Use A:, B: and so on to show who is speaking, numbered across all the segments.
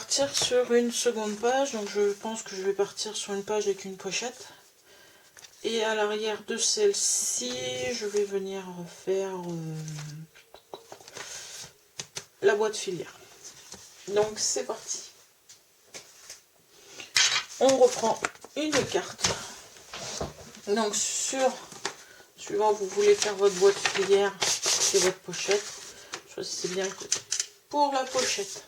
A: partir sur une seconde page, donc je pense que je vais partir sur une page avec une pochette. Et à l'arrière de celle-ci, je vais venir faire la boîte filière. Donc c'est parti. On reprend une carte. Donc suivant vous voulez faire votre boîte filière et votre pochette, choisissez bien le côté. Pour la pochette,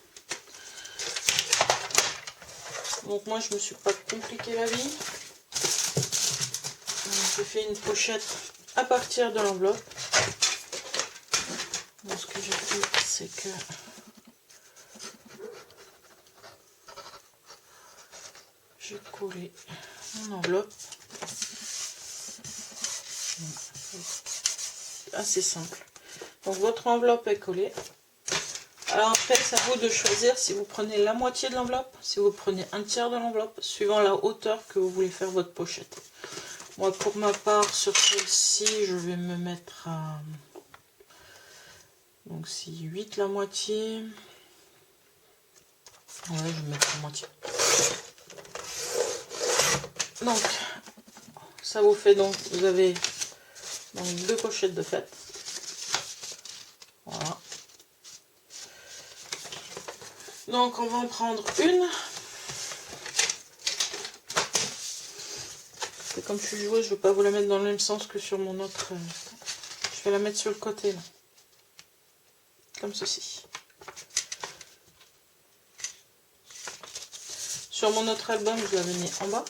A: donc moi je me suis pas compliqué la vie. J'ai fait une pochette à partir de l'enveloppe. Donc ce que j'ai fait, c'est que j'ai collé mon enveloppe. Assez simple. Donc votre enveloppe est collée. Alors après, c'est à vous de choisir si vous prenez la moitié de l'enveloppe, si vous prenez un tiers de l'enveloppe, suivant la hauteur que vous voulez faire votre pochette. Moi, pour ma part, sur celle-ci, je vais me mettre à... Donc si 8 la moitié... Ouais, je vais mettre la moitié. Donc, ça vous fait donc, vous avez donc 2 pochettes de fête. Voilà. Donc, on va en prendre une. Et comme je suis joueuse, je ne vais pas vous la mettre dans le même sens que sur mon autre. Je vais la mettre sur le côté, là. Comme ceci. Sur mon autre album, je l'avais mis en bas.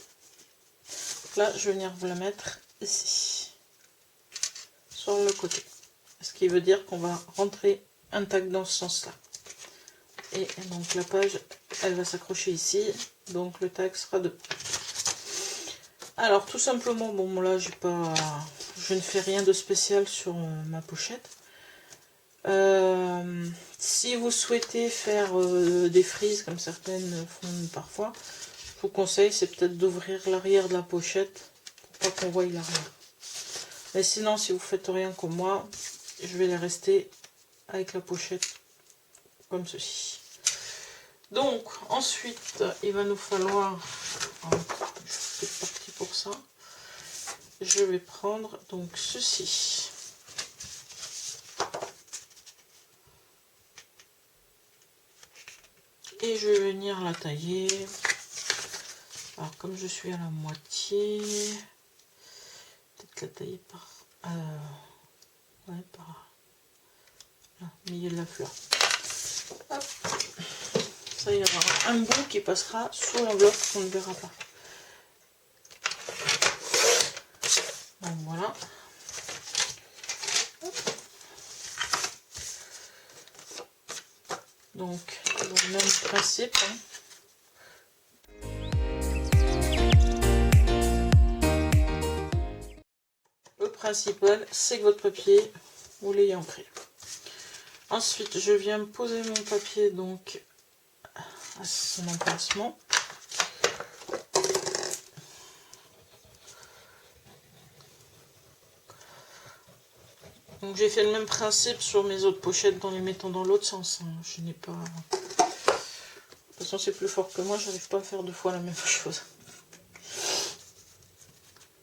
A: Là, je vais venir vous la mettre ici. Sur le côté. Ce qui veut dire qu'on va rentrer un tag dans ce sens-là. Et donc la page, elle va s'accrocher ici. Donc le tag sera de... Alors tout simplement, bon là je ne fais rien de spécial sur ma pochette. Si vous souhaitez faire des frises comme certaines font parfois, je vous conseille c'est peut-être d'ouvrir l'arrière de la pochette pour pas qu'on voie l'arrière. Mais sinon si vous faites rien comme moi, je vais les rester avec la pochette comme ceci. Donc ensuite il va nous falloir, je suis partie pour ça, je vais prendre donc ceci. Et je vais venir la tailler. Alors comme je suis à la moitié, peut-être la tailler par ouais, par là, au milieu de la fleur. Hop. Ça, il y aura un bout qui passera sous l'enveloppe qu'on ne verra pas. Donc voilà. Hop. Donc le même principe. Hein. Le principal, c'est que votre papier, vous l'ayez ancré. Ensuite, je viens poser mon papier donc à son emplacement. Donc j'ai fait le même principe sur mes autres pochettes en les mettant dans l'autre sens. Hein. Je n'ai pas... De toute façon, c'est plus fort que moi, j'arrive pas à faire 2 fois la même chose.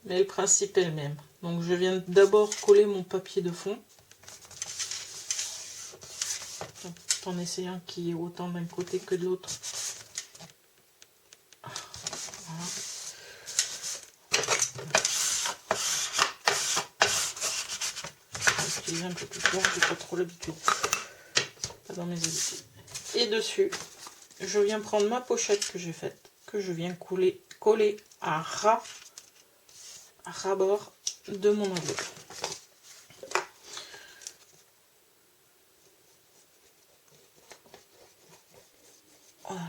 A: Mais le principe est le même. Donc je viens d'abord coller mon papier de fond. En essayant qu'il y ait autant d'un côté que de l'autre. Voilà. Je vais utiliser un peu plus fort, j'ai pas trop l'habitude. Pas dans mes habitudes. Et dessus, je viens prendre ma pochette que j'ai faite, que je viens coller à ras-bord de mon enveloppe. Voilà.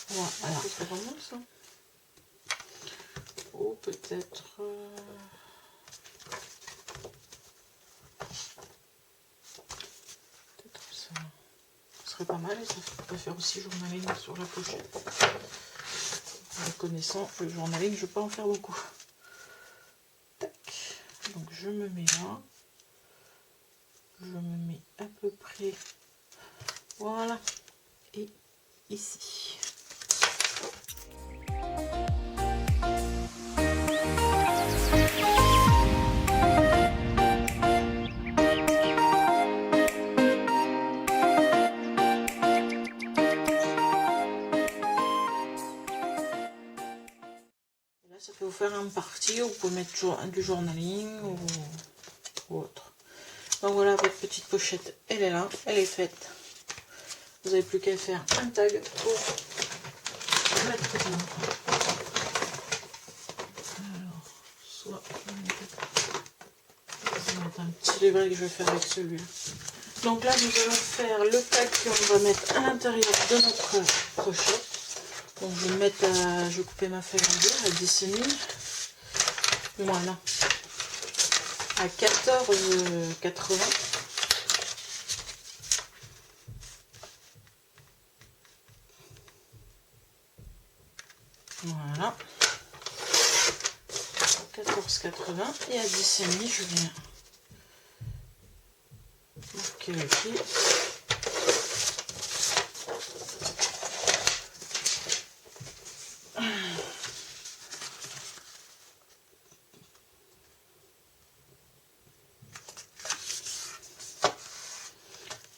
A: Voilà. C'est vraiment ça. Ou peut-être... serait pas mal. Et ça peut faire aussi journaling sur la pochette. En connaissant le journaling, je ne vais pas en faire beaucoup. Tac. Donc je me mets là. Je me mets à peu près, voilà, et ici. Là, ça peut vous faire un parti, vous pouvez mettre du journaling ou autre. Donc voilà, votre petite pochette, elle est là, elle est faite. Vous n'avez plus qu'à faire un tag pour mettre dedans. Alors, soit je vais mettre un petit livret que je vais faire avec celui-là. Donc là, nous allons faire le tag qu'on va mettre à l'intérieur de notre pochette. Donc je vais mettre je vais couper ma feuille en deux à 10,5. Voilà. À 14,80. Voilà. 14,80 et à 10,5 je viens marquer le prix.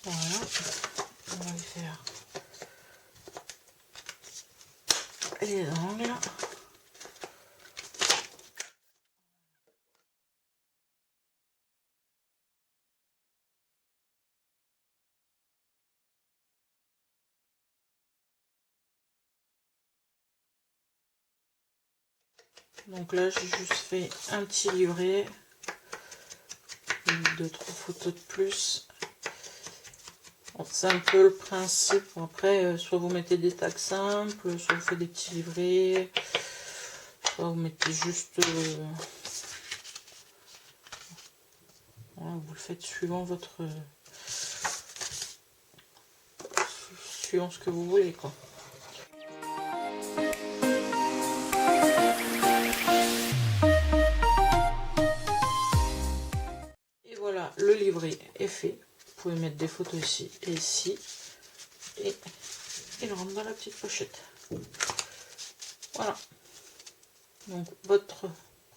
A: Voilà, on va faire les angles. Donc là, j'ai juste fait un petit livret, 2-3 photos de plus. C'est un peu le principe. Après, soit vous mettez des tags simples, soit vous faites des petits livrets, soit vous mettez juste... voilà, vous le faites suivant suivant ce que vous voulez, quoi. Et voilà, le livret est fait. Vous pouvez mettre des photos ici et ici. Et il rentre dans la petite pochette. Voilà. Donc votre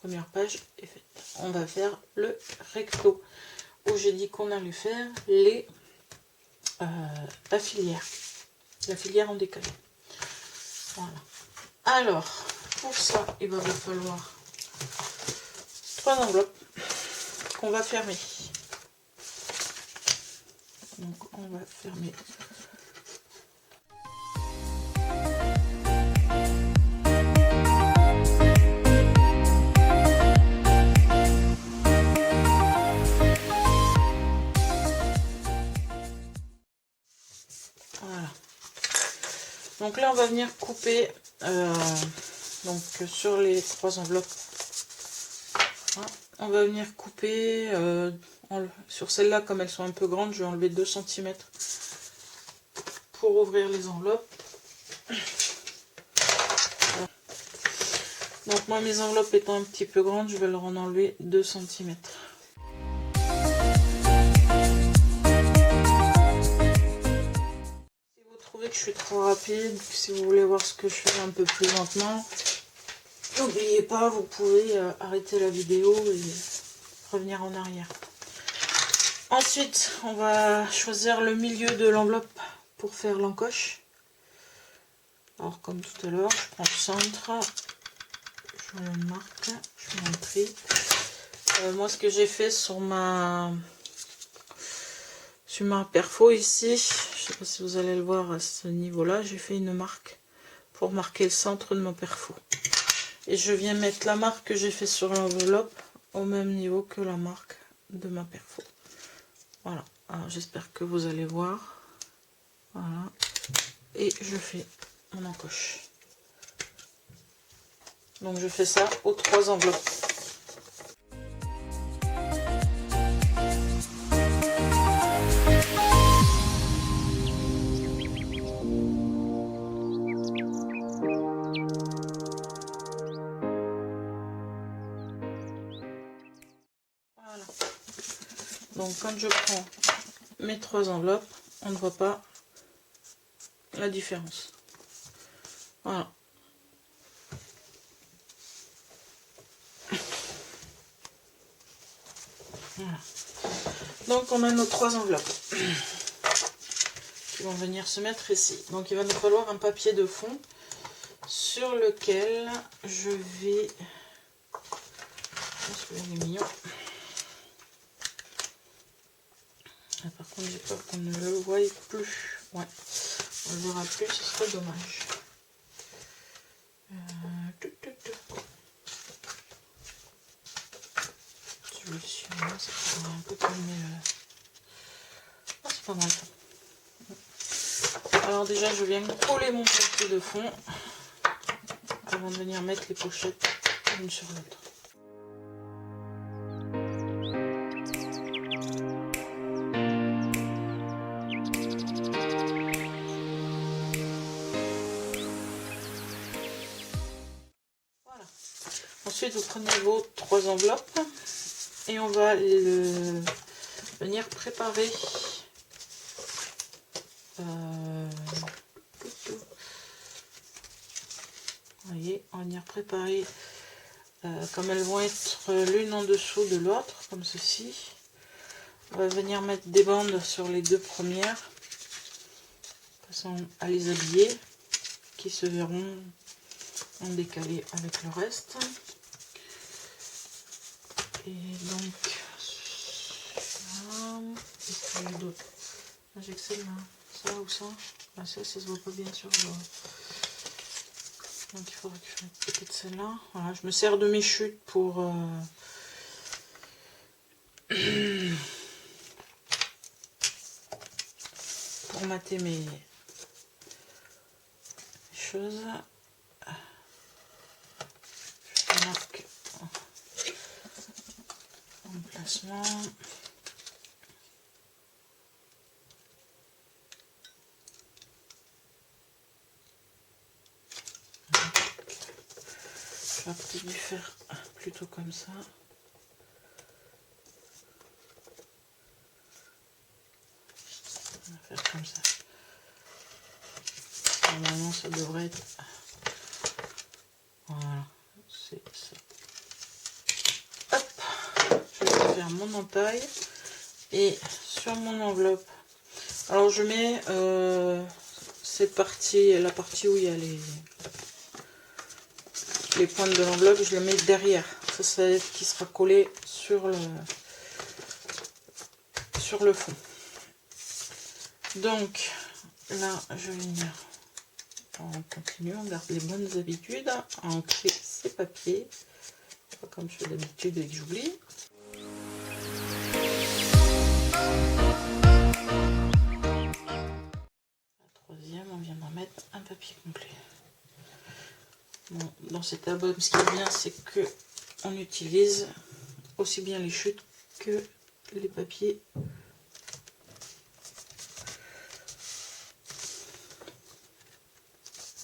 A: première page est faite. On va faire le recto. Où j'ai dit qu'on allait faire la filière. La filière en décalé. Voilà. Alors, pour ça, il va vous falloir 3 enveloppes qu'on va fermer. Donc on va fermer. Voilà. Donc là on va venir couper donc sur les 3 enveloppes. Voilà. On va venir couper sur celles-là, comme elles sont un peu grandes, je vais enlever 2 cm pour ouvrir les enveloppes. Voilà. Donc moi mes enveloppes étant un petit peu grandes, je vais leur en enlever 2 cm. Si vous trouvez que je suis trop rapide, si vous voulez voir ce que je fais un peu plus lentement, n'oubliez pas, vous pouvez arrêter la vidéo et revenir en arrière. Ensuite, on va choisir le milieu de l'enveloppe pour faire l'encoche. Alors comme tout à l'heure, je prends le centre, je le marque, je mets un tri. Moi, ce que j'ai fait sur ma perfo ici, je sais pas si vous allez le voir à ce niveau-là, j'ai fait une marque pour marquer le centre de ma perfo. Et je viens mettre la marque que j'ai fait sur l'enveloppe au même niveau que la marque de ma perfo. Voilà, alors j'espère que vous allez voir. Voilà, et je fais mon encoche. Donc je fais ça aux 3 enveloppes. Donc quand je prends mes 3 enveloppes, on ne voit pas la différence. Voilà. Voilà. Donc on a nos 3 enveloppes qui vont venir se mettre ici. Donc il va nous falloir un papier de fond sur lequel je vais... Celui-là il est mignon. Ah, par contre j'ai peur qu'on ne le voie plus. Ouais, on le verra plus, ce serait dommage. Celui-là, ça pourrait un peu calmer le... Ah, c'est pas mal. Alors déjà je viens coller mon papier de fond avant de venir mettre les pochettes l'une sur l'autre. Voilà. Ensuite vous prenez vos 3 enveloppes et on va venir préparer vous voyez, on va venir préparer comme elles vont être l'une en dessous de l'autre, comme ceci. On va venir mettre des bandes sur les 2 premières, de façon à les habiller, qui se verront en décalé avec le reste. Et donc, qu'est-ce qu'il y a d'autre? J'ai que celle-là, ça ou ça. Ah, ça se voit pas bien sur le... Donc il faudrait que je mette peut-être celle-là. Voilà, je me sers de mes chutes pour mater mes choses. Je marque emplacement. J'aurais peut-être dû faire plutôt comme ça. On va faire comme ça. Normalement ça devrait être... Voilà, c'est ça. Hop, je vais faire mon entaille. Et sur mon enveloppe, alors je mets cette partie, la partie où il y a les pointes de l'enveloppe, je le mets derrière. Ça, c'est qui sera collé sur le fond. Donc là, je vais venir, on continue, on garde les bonnes habitudes, à ancrer ces papiers, pas comme je fais d'habitude et que j'oublie. La troisième, on vient d'en mettre un papier complet. Bon, dans cet album, ce qui est bien, c'est que on utilise aussi bien les chutes que les papiers.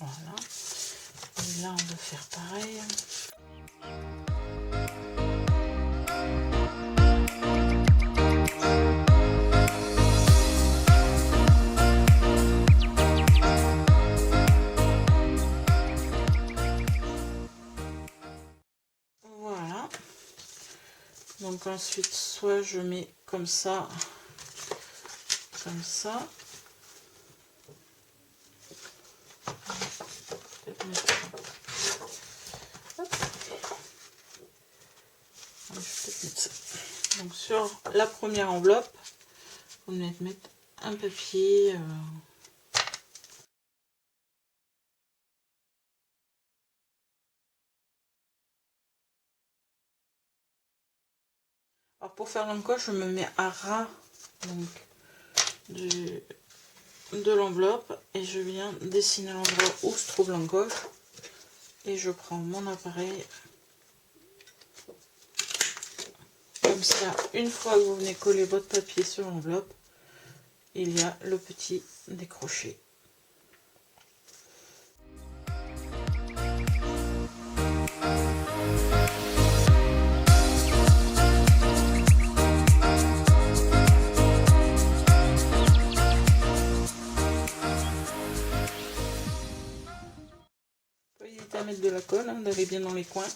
A: Voilà. Et là, on va faire pareil. Voilà. Donc ensuite, soit je mets comme ça, comme ça. Donc sur la première enveloppe, on va mettre un papier. Alors pour faire l'encoche, je me mets à ras donc, de l'enveloppe et je viens dessiner l'endroit où se trouve l'encoche. Et je prends mon appareil. Comme ça, une fois que vous venez coller votre papier sur l'enveloppe, il y a le petit décroché. éviter à mettre de la colle, hein, d'aller bien dans les coins.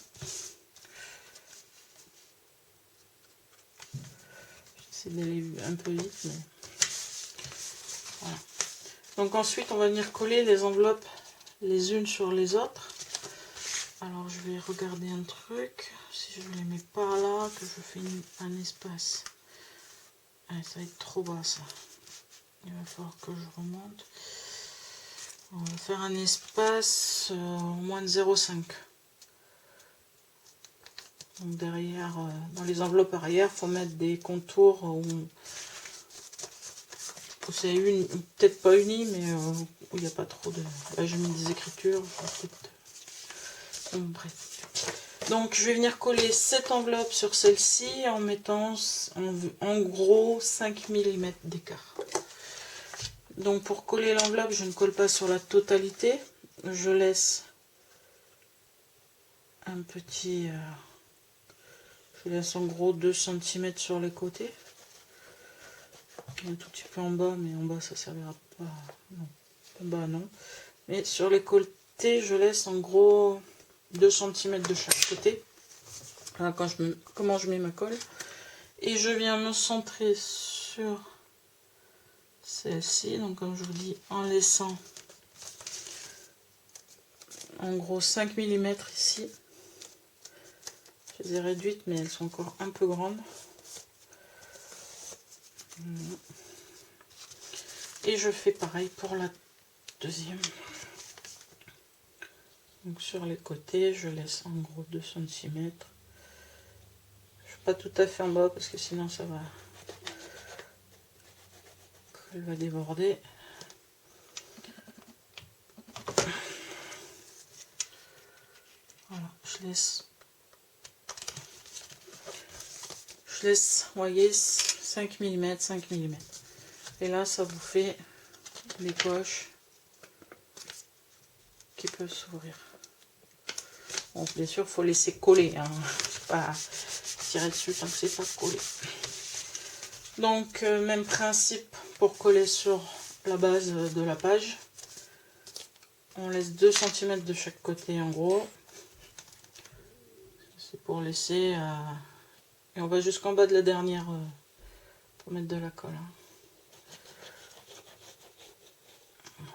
A: J'essaie d'aller un peu vite, mais voilà. Donc ensuite, on va venir coller les enveloppes les unes sur les autres. Alors je vais regarder un truc, si je les mets par là, que je fais un espace. Ah, ça va être trop bas ça. Il va falloir que je remonte. On va faire un espace moins de 0,5. Donc derrière, dans les enveloppes arrière, il faut mettre des contours où c'est peut-être pas uni, mais où il n'y a pas trop de... Là j'ai mis des écritures. Bon, bref. Donc je vais venir coller cette enveloppe sur celle-ci en mettant en gros 5 mm d'écart. Donc pour coller l'enveloppe, je ne colle pas sur la totalité. Je laisse un petit... je laisse en gros 2 cm sur les côtés. Un tout petit peu en bas, mais en bas ça servira pas. Non. En bas non. Mais sur les côtés, je laisse en gros 2 cm de chaque côté. Voilà comment je mets ma colle. Et je viens me centrer sur celle-ci. Donc comme je vous dis, en laissant en gros 5 mm ici. Je les ai réduites, mais elles sont encore un peu grandes. Et je fais pareil pour la deuxième. Donc sur les côtés, je laisse en gros 2 cm. Je ne suis pas tout à fait en bas parce que sinon ça va... Elle va déborder. Voilà, je laisse, vous voyez, 5 mm, 5 mm. Et là, ça vous fait des poches qui peuvent s'ouvrir. Bon, bien sûr, il faut laisser coller, hein. Pas tirer dessus tant que c'est pas collé. Donc, même principe pour coller sur la base de la page. On laisse 2 cm de chaque côté en gros. C'est pour laisser... et on va jusqu'en bas de la dernière pour mettre de la colle. Hein.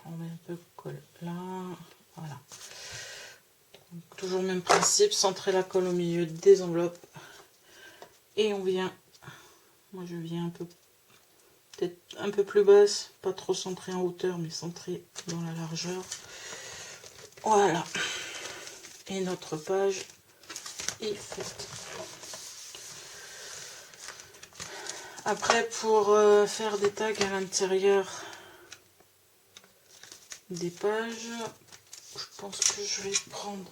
A: On met un peu de colle là. Voilà. Donc, toujours le même principe, centrer la colle au milieu des enveloppes. Et on vient... Moi je viens un peu... Peut-être un peu plus basse, pas trop centré en hauteur, mais centré dans la largeur. Voilà. Et notre page est faite. Après, pour faire des tags à l'intérieur des pages, je pense que je vais prendre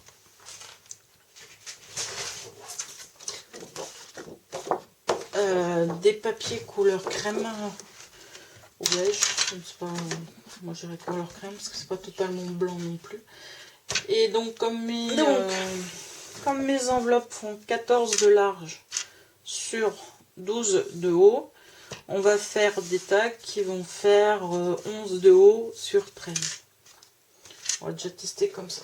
A: des papiers couleur crème ou beige. Je ne sais pas, moi je dirais couleur crème parce que c'est pas totalement blanc non plus. Et donc comme mes enveloppes font 14 de large sur 12 de haut, on va faire des tags qui vont faire 11 de haut sur 13. On va déjà tester comme ça.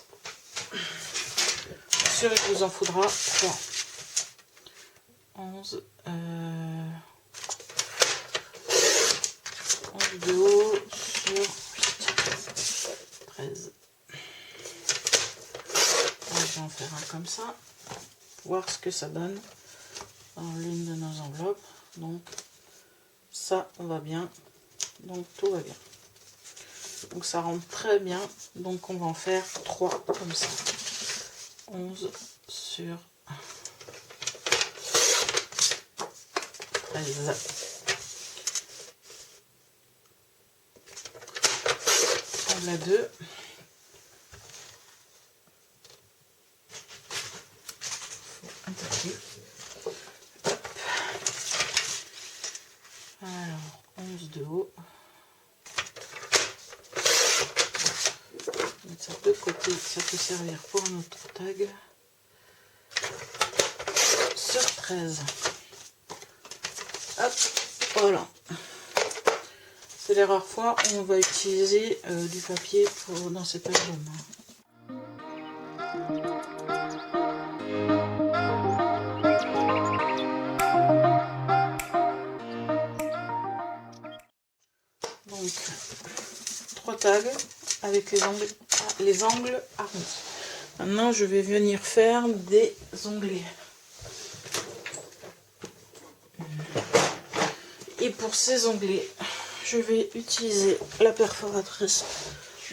A: Bien sûr, il vous en faudra 3. 11 de haut sur 13. Là, je vais en faire un comme ça. Voir ce que ça donne dans l'une de nos enveloppes. Donc ça va bien. Donc tout va bien. Donc ça rentre très bien. Donc on va en faire 3 comme ça. 11 sur 13. On la 2. Un petit. Alors 11 de haut. Mettre ça de côté, ça peut servir pour notre tag. Sur 13. Hop, voilà. C'est les rares fois où on va utiliser du papier dans cet album. Donc 3 tags avec les angles arrondis. Maintenant je vais venir faire des onglets. Et pour ces onglets, je vais utiliser la perforatrice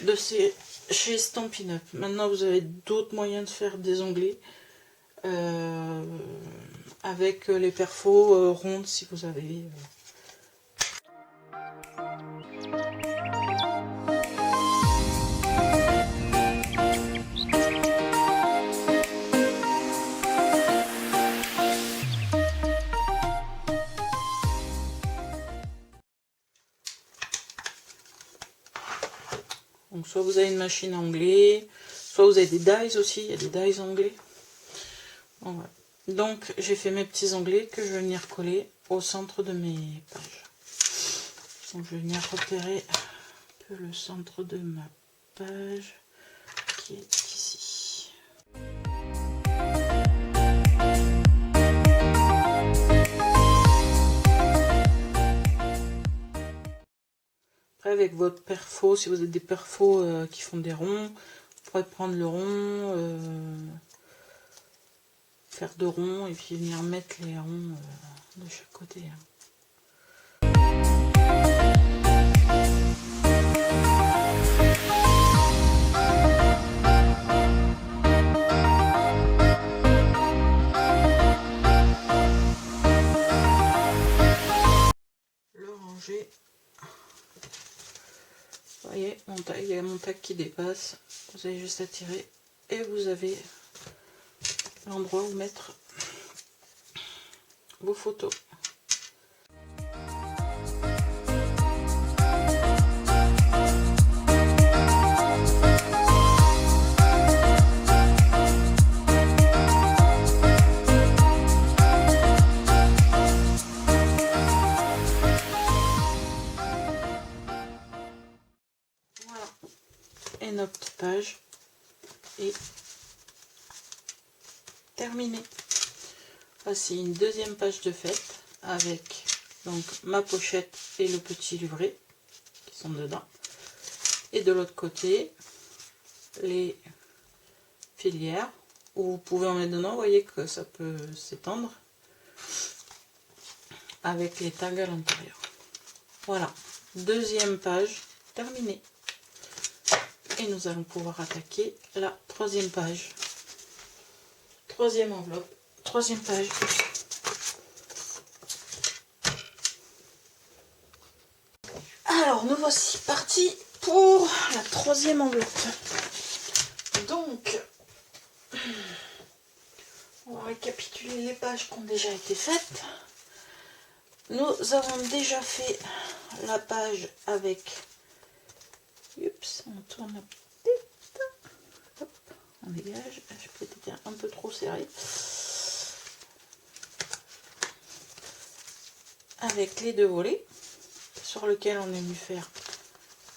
A: de chez Stampin' Up. Maintenant vous avez d'autres moyens de faire des onglets avec les perfos rondes si vous avez. Donc soit vous avez une machine à ongler, soit vous avez des dies aussi, il y a des dies onglets. Bon, voilà. Donc j'ai fait mes petits onglets que je vais venir coller au centre de mes pages. Donc je vais venir repérer un peu le centre de ma page qui est ici. Après avec votre perfo, si vous avez des perfos qui font des ronds, vous pourrez prendre le rond, faire 2 ronds et puis venir mettre les ronds de chaque côté. Le ranger. Vous voyez, il y a mon tag qui dépasse. Vous avez juste à tirer et vous avez l'endroit où mettre vos photos. Voilà. Et notre page est terminée. Voici une deuxième page de fête avec donc ma pochette et le petit livret qui sont dedans. Et de l'autre côté, les filières où vous pouvez en mettre dedans. Vous voyez que ça peut s'étendre avec les tags à l'intérieur. Voilà, deuxième page terminée. Et nous allons pouvoir attaquer la troisième page. Troisième enveloppe, troisième page. Alors, nous voici partis pour la troisième enveloppe. Donc, on va récapituler les pages qui ont déjà été faites. Nous avons déjà fait la page avec... Oups, on tourne la petite. Hop, on dégage. Je peux être un peu trop serré. Avec les 2 volets sur lequel on est venu faire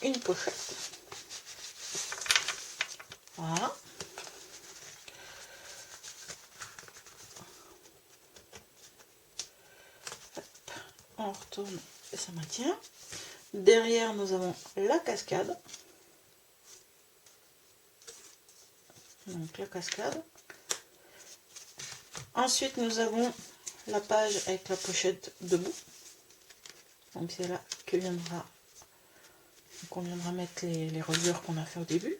A: une pochette. Voilà. Hop, on retourne et ça maintient. Derrière, nous avons la cascade. Donc la cascade. Ensuite, nous avons la page avec la pochette debout. Donc c'est là que qu'on viendra mettre les reliures qu'on a fait au début.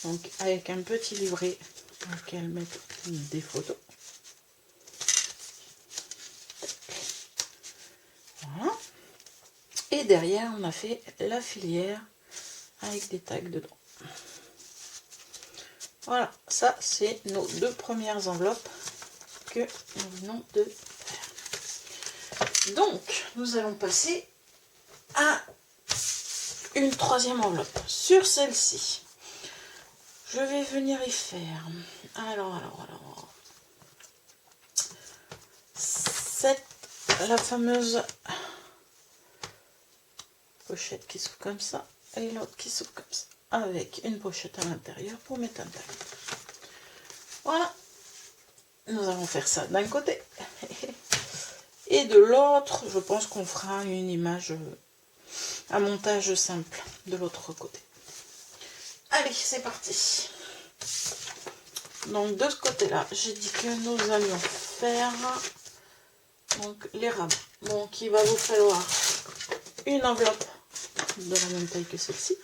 A: Donc avec un petit livret dans lequel mettre des photos. Voilà. Et derrière, on a fait la filière avec des tags dedans. Voilà, ça c'est nos 2 premières enveloppes que nous venons de faire. Donc, nous allons passer à une troisième enveloppe. Sur celle-ci, je vais venir y faire. Alors. La fameuse pochette qui s'ouvre comme ça et l'autre qui s'ouvre comme ça avec une pochette à l'intérieur pour mettre un tag. Voilà. Nous allons faire ça d'un côté. Et de l'autre, je pense qu'on fera une image, un montage simple de l'autre côté. Allez, c'est parti. Donc de ce côté-là, j'ai dit que nous allions faire donc les rabats. Donc il va vous falloir une enveloppe de la même taille que celle-ci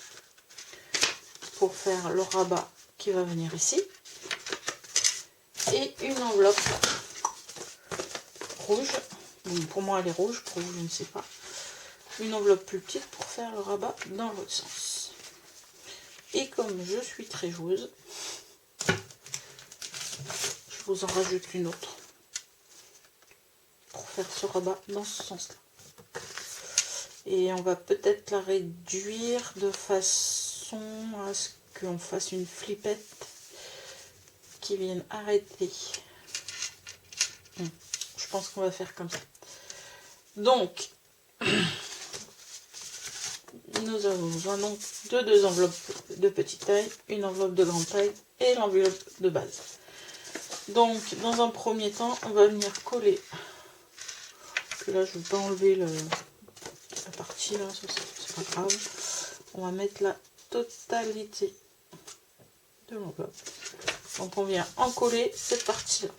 A: pour faire le rabat qui va venir ici. Et une enveloppe rouge. Pour moi elle est rouge, pour vous je ne sais pas. Une enveloppe plus petite pour faire le rabat dans l'autre sens. Et comme je suis très joueuse, je vous en rajoute une autre pour faire ce rabat dans ce sens-là. Et on va peut-être la réduire de façon à ce qu'on fasse une flippette qui vienne arrêter. Je pense qu'on va faire comme ça. Donc, nous avons besoin donc de deux enveloppes de petite taille, une enveloppe de grande taille et l'enveloppe de base. Donc, dans un premier temps, on va venir coller. Que là, je ne vais pas enlever la partie là, c'est pas grave. On va mettre la totalité de l'enveloppe. Donc, on vient en coller cette partie-là.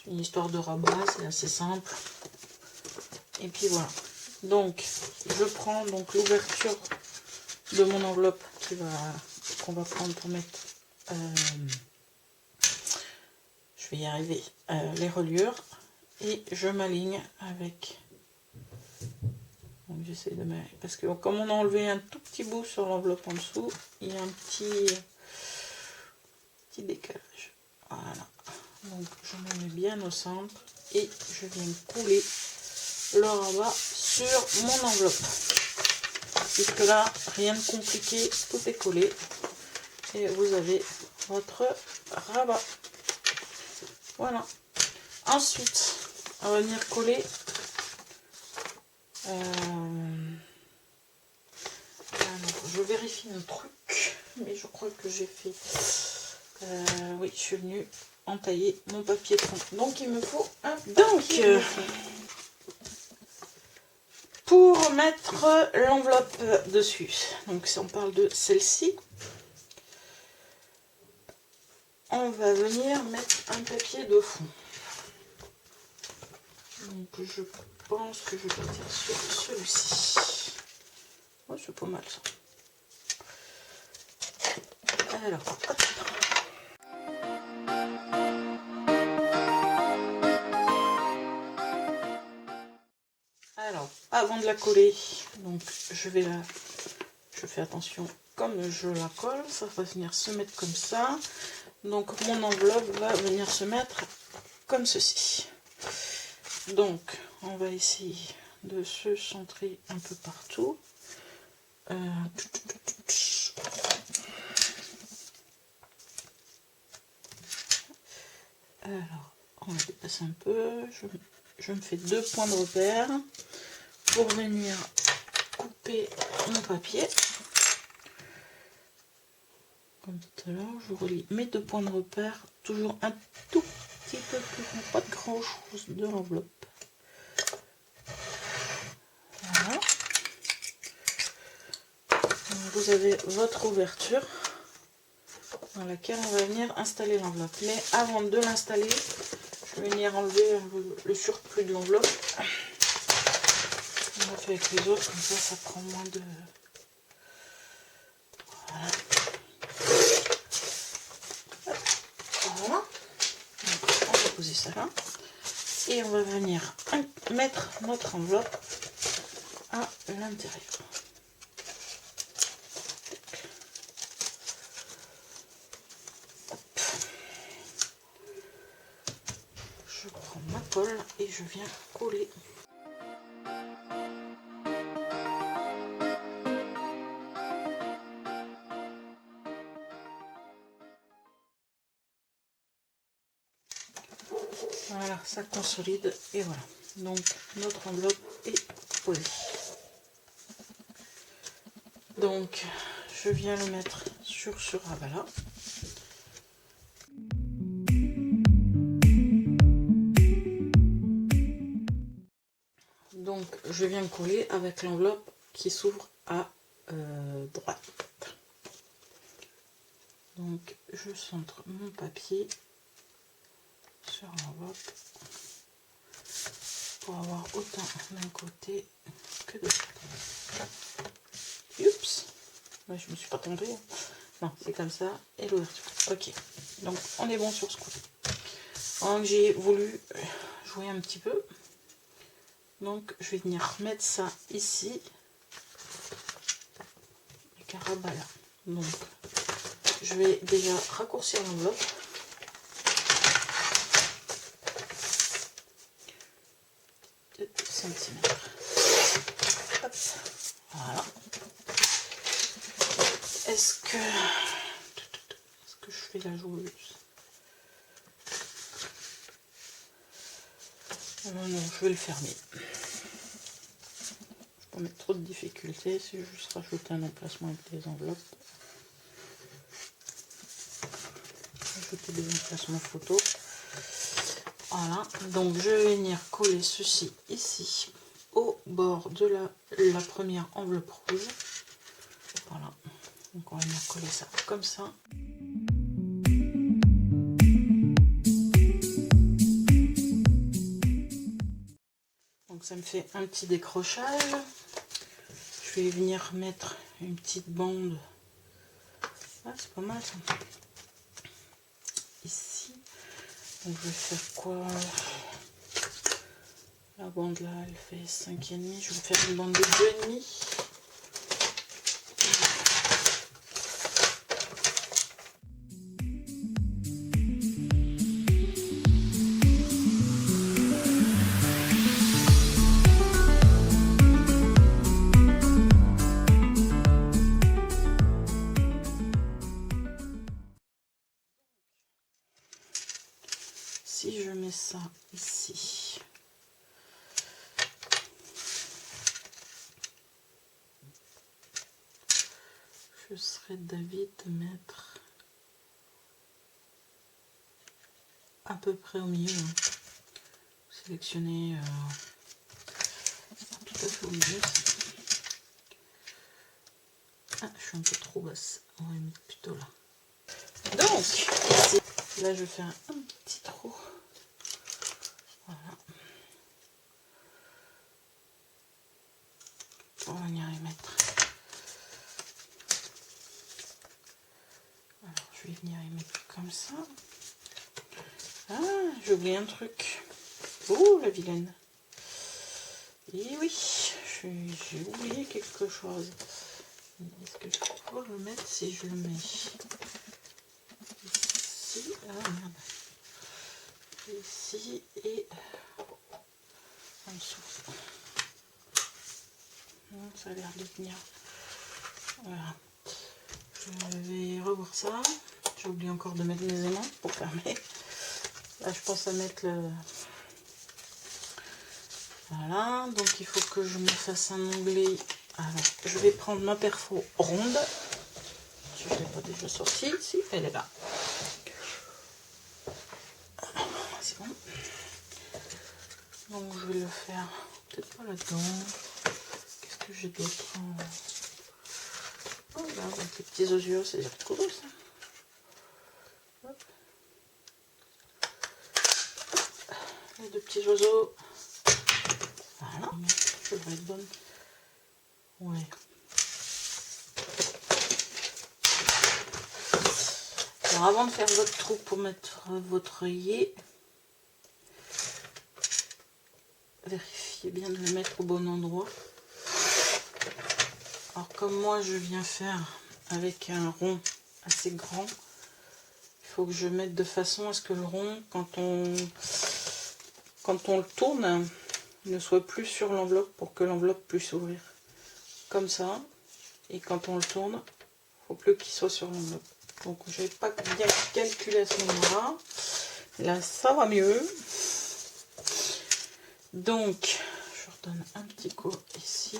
A: Une histoire de rabat, c'est assez simple. Et puis voilà. Donc, je prends donc l'ouverture de mon enveloppe qu'on va prendre pour mettre, je vais y arriver, les reliures. Et je m'aligne avec. Donc j'essaie de mettre. Parce que comme on a enlevé un tout petit bout sur l'enveloppe en dessous, il y a un petit décalage. Voilà. Donc je me mets bien au centre et je viens couler le rabat sur mon enveloppe. Jusque là, rien de compliqué, tout est collé. Et vous avez votre rabat. Voilà. Ensuite, on va venir coller. Alors, je vérifie un truc, mais je crois que j'ai fait. Oui, je suis venue entailler mon papier de fond. Donc il me faut un papier. Pour mettre l'enveloppe dessus, donc si on parle de celle-ci, on va venir mettre un papier de fond. Donc je pense que je vais partir sur celui-ci. Oh, c'est pas mal ça. Alors, hop. Alors, avant de la coller, donc je fais attention comme je la colle, ça va venir se mettre comme ça. Donc mon enveloppe va venir se mettre comme ceci. Donc on va essayer de se centrer un peu partout. Alors on va dépasser un peu. Je me fais deux points de repère pour venir couper mon papier. Comme tout à l'heure, je relie mes deux points de repère, toujours un tout petit peu plus grand, pas de grand chose de l'enveloppe. Voilà. Donc vous avez votre ouverture dans laquelle on va venir installer l'enveloppe. Mais avant de l'installer, je vais venir enlever le surplus de l'enveloppe. On l'a fait avec les autres, comme ça prend moins de... Voilà. Voilà. Donc, on va poser ça là. Et on va venir mettre notre enveloppe à l'intérieur. Je prends ma colle et je viens coller. Voilà, ça consolide et voilà. Donc notre enveloppe est posée. Donc je viens le mettre sur ce rabat-là. Donc je viens coller avec l'enveloppe qui s'ouvre à droite. Donc je centre mon papier sur l'enveloppe pour avoir autant d'un côté que de l'autre. Oups, ouais, je me suis pas trompée. Non, c'est comme ça et l'ouverture. Ok, donc on est bon sur ce coup. Donc j'ai voulu jouer un petit peu. Donc je vais venir mettre ça ici. Avec un rabat là. Donc je vais déjà raccourcir l'enveloppe. De centimètres. Voilà. Est-ce que je fais la joueuse? Non, je vais le fermer. Je ne vais pas mettre trop de difficultés, c'est juste rajouter un emplacement avec les enveloppes. Ajouter des emplacements photo. Voilà, donc je vais venir coller ceci ici au bord de la première enveloppe rouge. Voilà, donc on va venir coller ça comme ça. Donc ça me fait un petit décrochage. Je vais venir mettre une petite bande. Ah, c'est pas mal ça. Ici. Donc je vais faire quoi? La bande là, elle fait 5,5. Je vais faire une bande de 2,5. Si je mets ça ici, je serais d'avis de mettre à peu près au milieu. Sélectionner tout à fait au milieu. Ah, je suis un peu trop basse. On va mettre plutôt là. Donc, ici, là, je fais un petit trou. Voilà. Pour venir y mettre. Alors, je vais venir y mettre comme ça. Ah, j'ai oublié un truc. Oh, la vilaine. Et oui, j'ai oublié quelque chose. Est-ce que je vais pouvoir le mettre si je le mets ici? Ah merde. Ici et en dessous. Ça a l'air de tenir. Voilà. Je vais revoir ça. J'ai oublié encore de mettre mes aimants pour fermer. Là, je pense à mettre le... Voilà, donc il faut que je me fasse un onglet. Alors, je vais prendre ma perfo ronde. Si je ne l'ai pas déjà sortie, si, elle est là. C'est bon. Donc, je vais le faire peut-être pas là-dedans. Qu'est-ce que j'ai d'autre? Oh là, avec les petits osios, c'est trop beau ça. Hop. Les deux petits oiseaux. Voilà, ça devrait être bonne. Ouais. Alors avant de faire votre trou pour mettre votre œillet, vérifiez bien de le mettre au bon endroit. Alors comme moi je viens faire avec un rond assez grand, il faut que je mette de façon à ce que le rond, quand on le tourne, ne soit plus sur l'enveloppe pour que l'enveloppe puisse ouvrir. Comme ça. Et quand on le tourne, il ne faut plus qu'il soit sur l'enveloppe. Donc je n'ai pas bien calculé à ce moment-là. Là ça va mieux. Donc, je redonne un petit coup ici.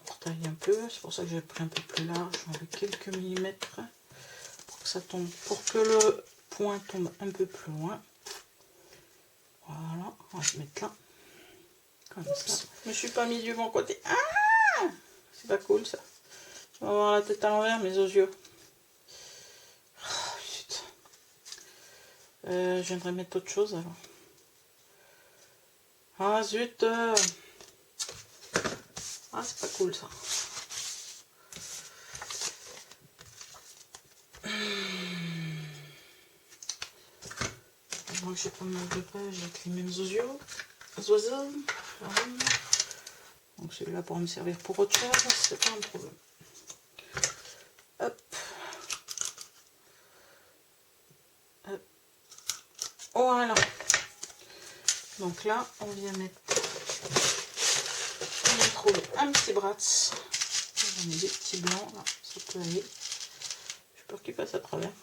A: On taille un peu, c'est pour ça que j'ai pris un peu plus large, avec quelques millimètres pour que ça tombe, pour que le point tombe un peu plus loin. Voilà, on va se mettre là. Comme ça. Je me suis pas mis du bon côté. Ah, c'est pas cool ça. On va avoir la tête à l'envers, mes yeux. Oh, putain. Je viendrai mettre autre chose alors. Ah zut. Ah, c'est pas cool ça. Donc j'ai pas mal de pages avec les mêmes oiseaux. Donc celui-là pour me servir pour autre chose, c'est pas un problème. Hop. Hop. Voilà. Donc là, on vient mettre. On va trouver un petit bratz. J'en ai des petits blancs là, ça peut aller. J'ai peur qu'il passe à travers.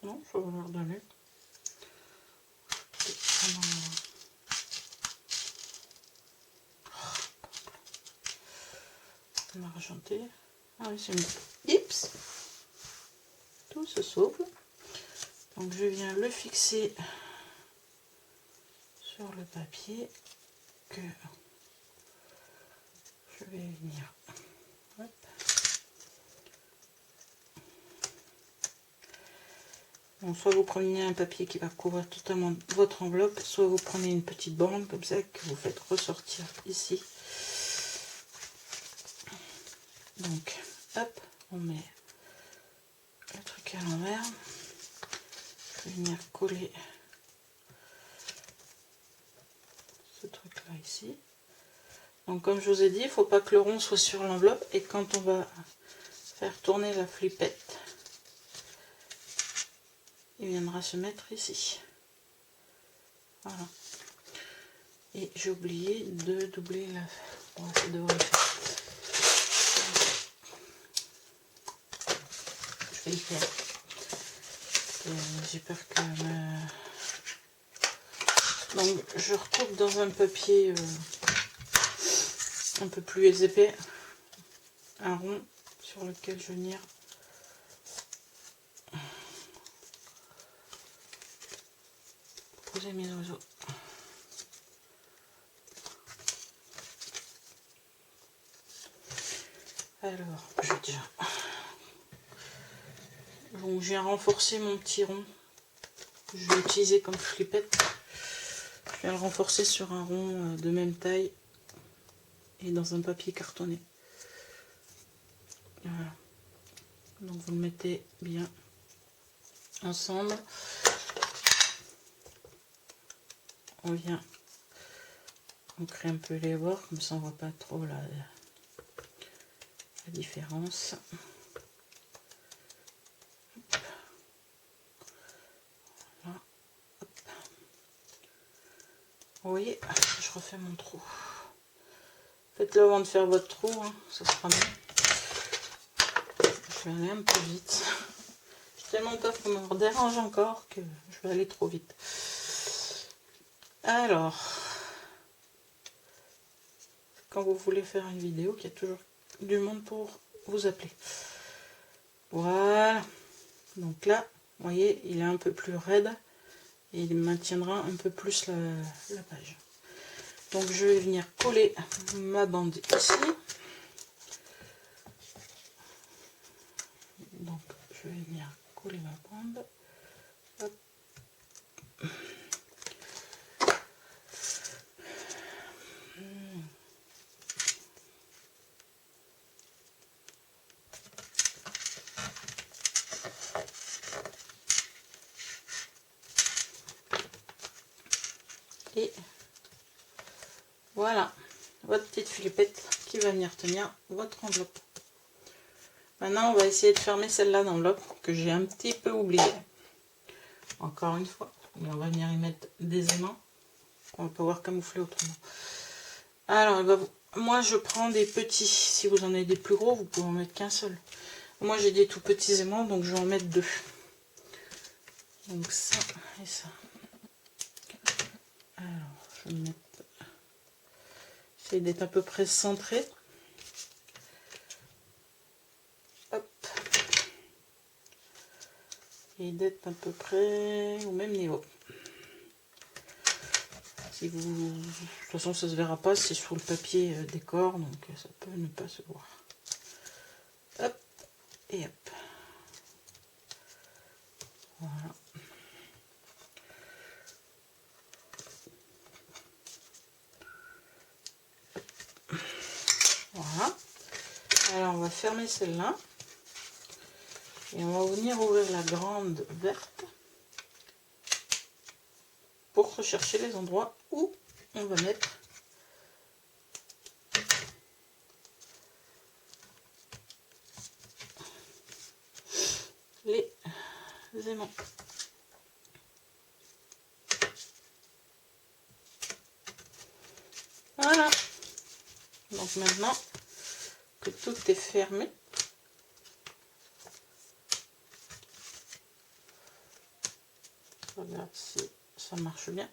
A: Non, ça va l'air d'aller. On a argenté. Ah oui, c'est une gips. Tout se sauve. Donc je viens le fixer sur le papier que je vais venir. Hop. Bon, soit vous prenez un papier qui va couvrir totalement votre enveloppe, soit vous prenez une petite bande comme ça que vous faites ressortir ici. Donc, hop, on met le truc à l'envers. Je vais venir coller ce truc là ici. Donc comme je vous ai dit, il ne faut pas que le rond soit sur l'enveloppe, et quand on va faire tourner la flippette, il viendra se mettre ici. Voilà. Et j'ai oublié de doubler la... Bon, ça devrait le faire. Je vais le faire. J'ai peur que... Donc je recoupe dans un papier un peu plus épais, un rond sur lequel je vais venir poser mes oiseaux. Alors, je vais déjà... Donc j'ai renforcé mon petit rond que je vais utiliser comme flippette. Je viens le renforcer sur un rond de même taille et dans un papier cartonné. Voilà. Donc vous le mettez bien ensemble. On vient, on crée un peu les bords, comme ça on voit pas trop la différence. Voilà. Hop. Vous voyez, je refais mon trou. Faites-le avant de faire votre trou, hein, ça sera mieux. Je vais aller un peu vite. J'ai tellement peur qu'on me dérange encore que je vais aller trop vite. Alors, quand vous voulez faire une vidéo, qu'il y a toujours du monde pour vous appeler. Voilà. Donc là, vous voyez, il est un peu plus raide et il maintiendra un peu plus la page. Donc je vais venir coller ma bande ici. Donc je vais venir coller ma bande. Hop. Et voilà, votre petite flippette qui va venir tenir votre enveloppe. Maintenant, on va essayer de fermer celle-là d'enveloppe que j'ai un petit peu oublié. Encore une fois, mais on va venir y mettre des aimants. On va pouvoir camoufler autrement. Alors, moi je prends des petits. Si vous en avez des plus gros, vous pouvez en mettre qu'un seul. Moi j'ai des tout petits aimants, donc je vais en mettre 2. Donc ça et ça. Alors, je vais mettre... J'essaie d'être à peu près centré. Hop. Et d'être à peu près au même niveau. Si vous... De toute façon, ça se verra pas, c'est sur le papier décor, donc ça peut ne pas se voir. Hop. Et hop. Voilà. Voilà. Alors on va fermer celle-là. Et on va venir ouvrir la grande verte. Pour rechercher les endroits où on va mettre les aimants. Voilà. Donc maintenant que tout est fermé, regarde si ça marche bien.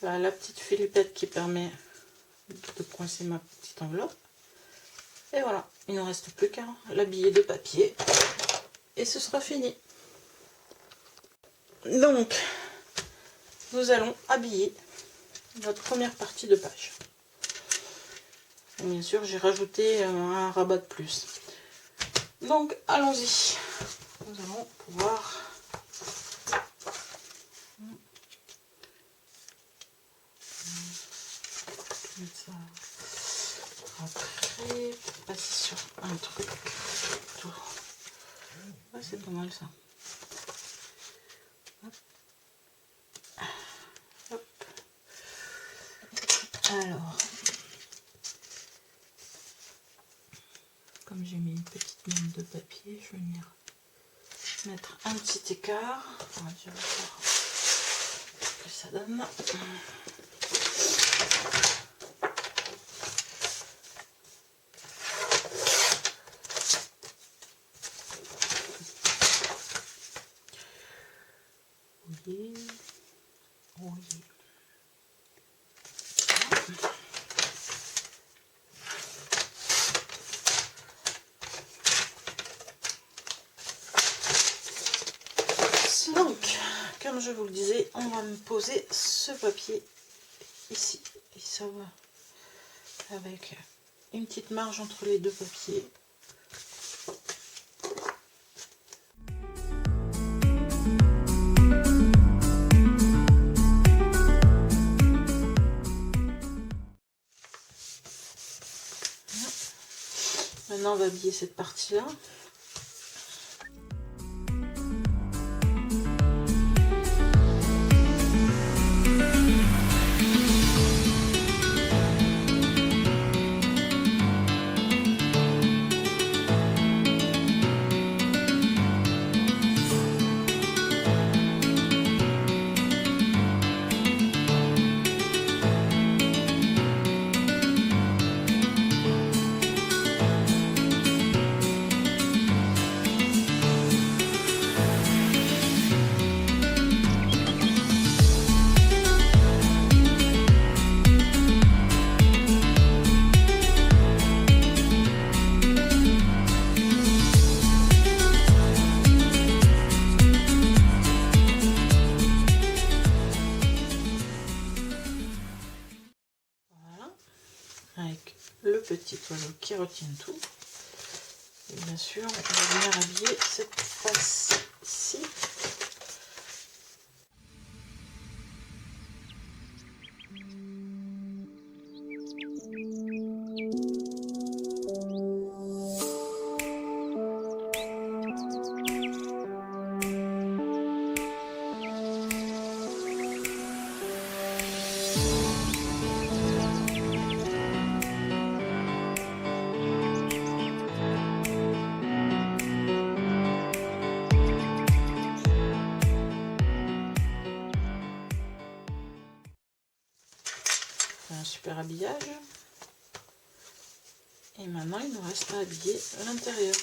A: Là, la petite filipette qui permet de coincer ma petite enveloppe. Et voilà, il ne reste plus qu'à l'habiller de papier. Et ce sera fini. Donc, nous allons habiller notre première partie de page. Et bien sûr, j'ai rajouté un rabat de plus. Donc, allons-y. Nous allons pouvoir... mettre ça après, passer sur un truc. Ouais, c'est pas mal ça. Hop. Hop. Alors, comme j'ai mis une petite ligne de papier, je vais venir mettre un petit écart. On va déjà voir ce que ça donne. Oui. Oui. Donc, comme je vous le disais, on va me poser ce papier ici. Et ça va avec une petite marge entre les deux papiers. Maintenant, on va habiller cette partie-là. Avec le petit oiseau qui retient tout. Et bien sûr, on va venir habiller cette face-ci. Un super habillage. Et maintenant il nous reste à habiller l'intérieur.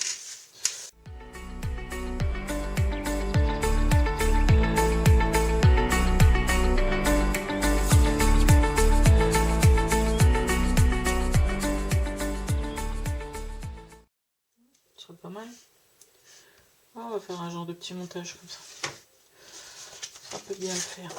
A: petit montage comme ça. Ça peut bien le faire.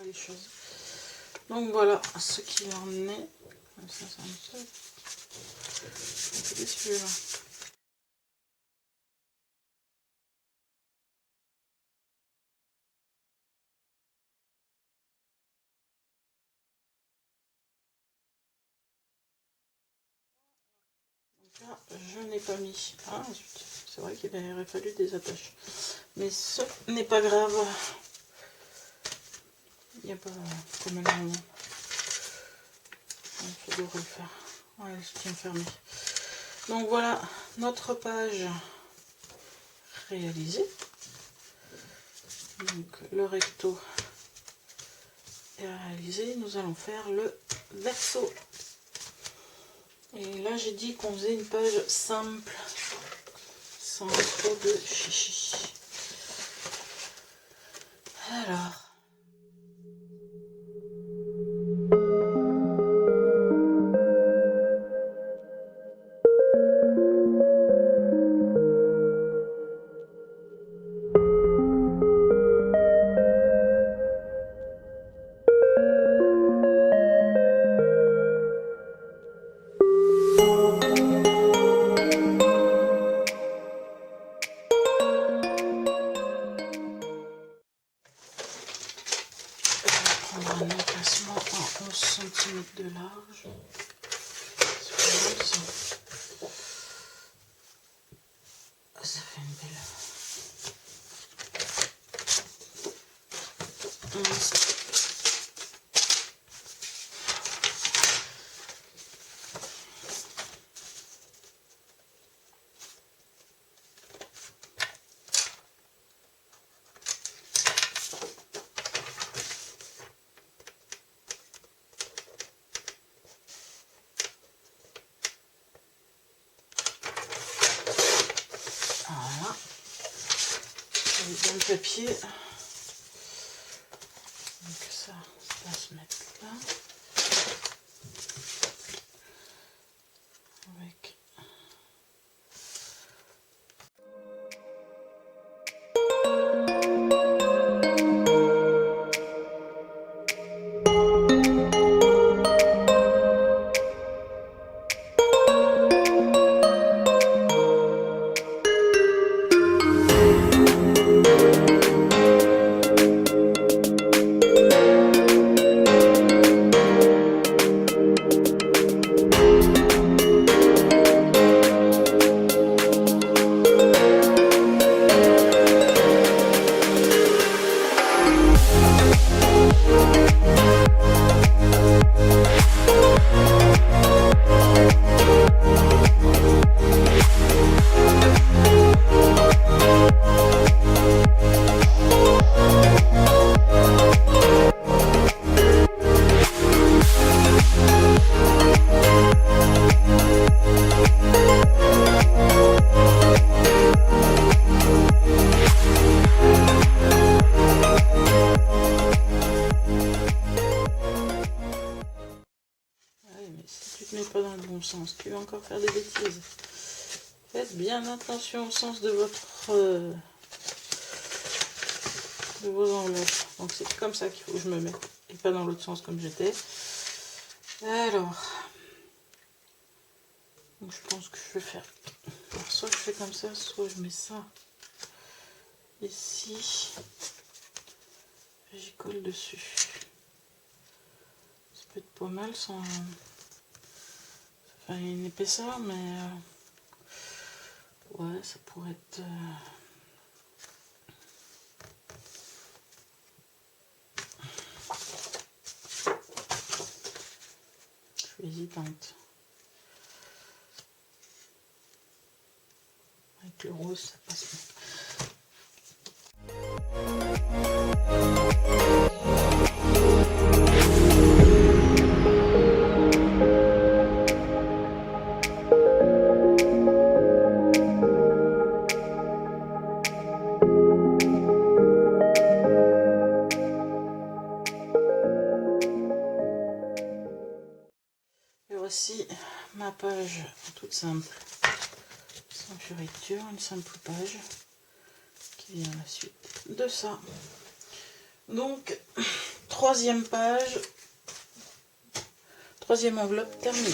A: Les choses. Donc voilà ce qu'il en est. Ça, c'est un peu déçu là. Donc là, je n'ai pas mis. Ah zut, c'est vrai qu'il aurait fallu des attaches. Mais ce n'est pas grave. Il n'y a pas comme un moment. Je devrais le faire. Ouais, elle se tient fermée. Donc voilà notre page réalisée. Donc le recto est réalisé. Nous allons faire le verso. Et là j'ai dit qu'on faisait une page simple, sans trop de chichi. Alors. Un emplacement en 11 cm de large. Ça fait une belle. Voilà. Et dans le papier. Donc ça va se mettre là. Avec tu te mets pas dans le bon sens. Tu vas encore faire des bêtises. Faites bien attention au sens de vos enveloppes. Donc c'est comme ça qu'il faut que je me mette. Et pas dans l'autre sens comme j'étais. Alors. Donc je pense que je vais faire. Alors, soit je fais comme ça, soit je mets ça ici. J'y colle dessus. Ça peut être pas mal sans. Enfin, une épaisseur, mais. Ouais, ça pourrait être. Je suis hésitante. Avec le rose, ça passe bien. Et voici ma page toute simple. Sans fioriture, une simple page qui vient à la suite de ça. Donc, troisième page, troisième enveloppe terminée.